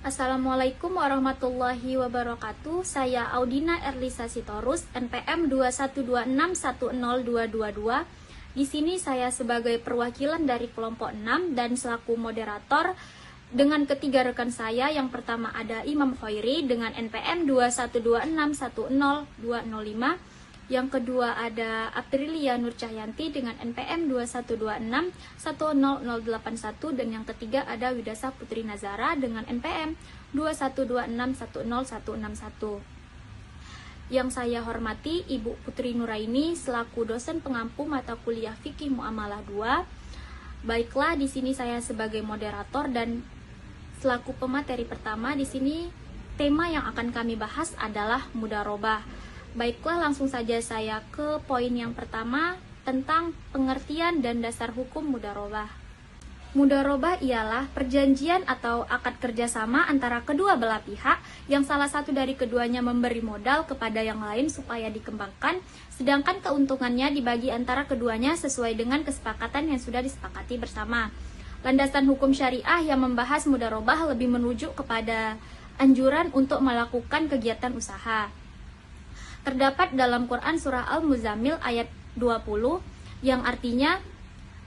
Assalamualaikum warahmatullahi wabarakatuh. Saya Audina Erlisa Sitorus, NPM 212610222. Di sini saya sebagai perwakilan dari kelompok 6 dan selaku moderator dengan ketiga rekan saya. Yang pertama ada Imam Khairi dengan NPM 212610205. Yang kedua ada Aprilia Nur Cahyanti dengan NPM 2126100081 dan yang ketiga ada Widasa Putri Nazara dengan NPM 212610161. Yang saya hormati Ibu Putri Nuraini selaku dosen pengampu mata kuliah Fikih Muamalah 2. Baiklah, di sini saya sebagai moderator dan selaku pemateri pertama. Di sini tema yang akan kami bahas adalah mudharabah. Baiklah, langsung saja saya ke poin yang pertama tentang pengertian dan dasar hukum mudharabah. Mudharabah ialah perjanjian atau akad kerjasama antara kedua belah pihak yang salah satu dari keduanya memberi modal kepada yang lain supaya dikembangkan, sedangkan keuntungannya dibagi antara keduanya sesuai dengan kesepakatan yang sudah disepakati bersama. Landasan hukum syariah yang membahas mudharabah lebih merujuk kepada anjuran untuk melakukan kegiatan usaha. Terdapat dalam Quran surah Al-Muzammil ayat 20 yang artinya,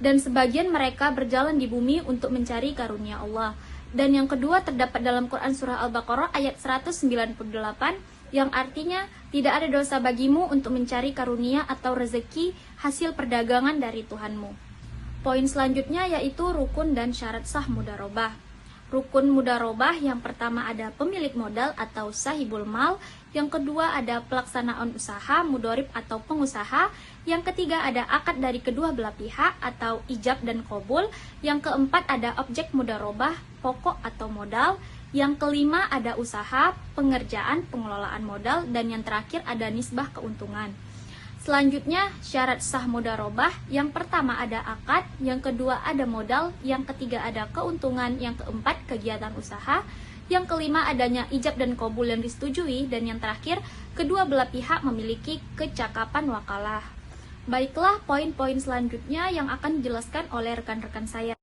dan sebagian mereka berjalan di bumi untuk mencari karunia Allah. Dan yang kedua terdapat dalam Quran surah Al-Baqarah ayat 198 yang artinya, tidak ada dosa bagimu untuk mencari karunia atau rezeki hasil perdagangan dari Tuhanmu. Poin selanjutnya yaitu rukun dan syarat sah mudharabah. Rukun mudharabah yang pertama ada pemilik modal atau sahibul mal, yang kedua ada pelaksanaan usaha mudharib atau pengusaha, yang ketiga ada akad dari kedua belah pihak atau ijab dan qabul, yang keempat ada objek mudharabah, pokok atau modal, yang kelima ada usaha, pengerjaan, pengelolaan modal, dan yang terakhir ada nisbah keuntungan. Selanjutnya, syarat sah mudharabah, yang pertama ada akad, yang kedua ada modal, yang ketiga ada keuntungan, yang keempat kegiatan usaha, yang kelima adanya ijab dan qabul yang disetujui, dan yang terakhir kedua belah pihak memiliki kecakapan wakalah. Baiklah, poin-poin selanjutnya yang akan dijelaskan oleh rekan-rekan saya.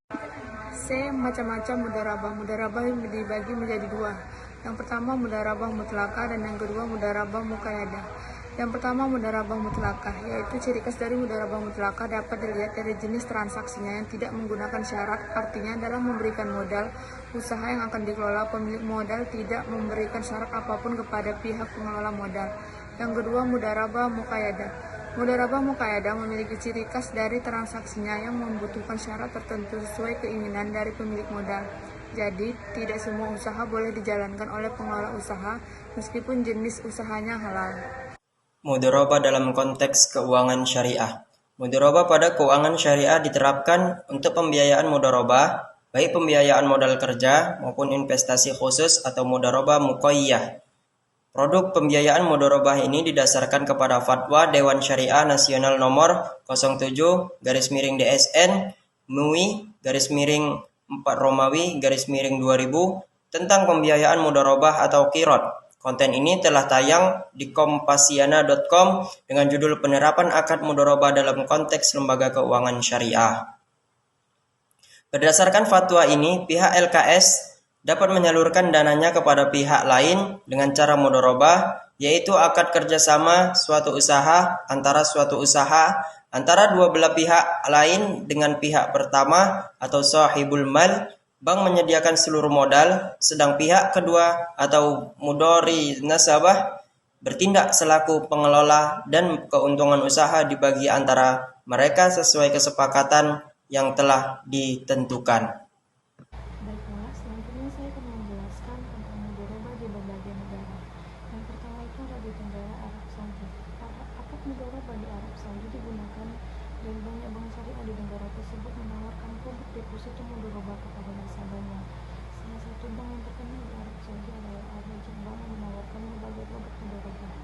Macam-macam mudharabah. Mudharabah dibagi menjadi dua. Yang pertama mudharabah mutlaqah dan yang kedua mudharabah muqayyadah. Yang pertama mudharabah mutlaqah, yaitu ciri khas dari mudharabah mutlaqah dapat dilihat dari jenis transaksinya yang tidak menggunakan syarat. Artinya dalam memberikan modal, usaha yang akan dikelola pemilik modal tidak memberikan syarat apapun kepada pihak pengelola modal. Yang kedua mudharabah muqayyadah. Mudharabah muqayyadah memiliki ciri khas dari transaksinya yang membutuhkan syarat tertentu sesuai keinginan dari pemilik modal. Jadi, tidak semua usaha boleh dijalankan oleh pengelola usaha meskipun jenis usahanya halal. Mudharabah dalam konteks keuangan syariah. Mudharabah pada keuangan syariah diterapkan untuk pembiayaan mudharabah, baik pembiayaan modal kerja maupun investasi khusus atau mudharabah muqayyah. Produk pembiayaan mudharabah ini didasarkan kepada Fatwa Dewan Syariah Nasional nomor 07/DSN MUI _4 Romawi _2000 tentang pembiayaan mudharabah atau qirad. Konten ini telah tayang di kompasiana.com dengan judul Penerapan Akad Mudharabah dalam Konteks Lembaga Keuangan Syariah. Berdasarkan fatwa ini, pihak LKS dapat menyalurkan dananya kepada pihak lain dengan cara mudharabah, yaitu akad kerjasama suatu usaha antara dua belah pihak lain dengan pihak pertama atau sahibul mal. Bank menyediakan seluruh modal, sedang pihak kedua atau mudhari nasabah bertindak selaku pengelola dan keuntungan usaha dibagi antara mereka sesuai kesepakatan yang telah ditentukan. Baiklah, selanjutnya saya akan menjelaskan tentang mudharabah di berbagai negara. Yang pertama itu ada di negara Arab Saudi. Akad mudharabah di Arab Saudi digunakan dan banyak bank syariah di negara tersebut menawarkan produk deposito mudharabah kepada nasabahnya. Salah satu bank yang terkenal di Arab Saudi adalah Al-Rajhi Bank yang menawarkan berbagai produk mudharabah.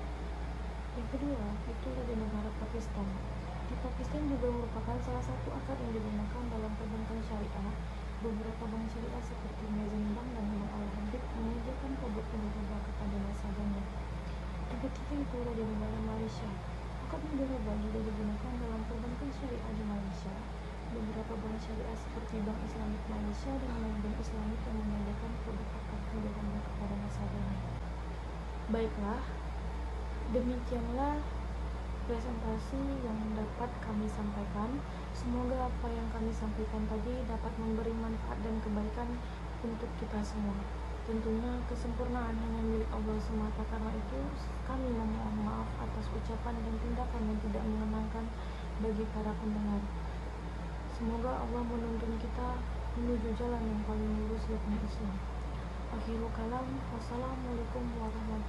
Yang kedua itu ada di negara Pakistan. Di Pakistan juga merupakan salah satu akad yang digunakan dalam perbankan syariah. Beberapa bank syariah seperti Mezan Bank dan Bank Al-Habib menyediakan produk mudharabah kepada nasabahnya. Yang ketiga itu ada di negara Malaysia. Akad mudharabah juga digunakan dalam perbankan syariah di Malaysia. Beberapa bank syariah seperti Bank Islamik Malaysia dan Bank Islamik yang menyediakan produk akad mudharabah. Baiklah, demikianlah presentasi yang dapat kami sampaikan. Semoga apa yang kami sampaikan tadi dapat memberi manfaat dan kebaikan untuk kita semua. Tentunya kesempurnaan hanya milik Allah semata, karena itu kami memohon maaf atas ucapan dan tindakan yang tidak menyenangkan bagi para pendengar. Semoga Allah menuntun kita menuju jalan yang paling lurus, yakni Islam. Akhirul kalam, wassalamualaikum warahmatullahi wabarakatuh.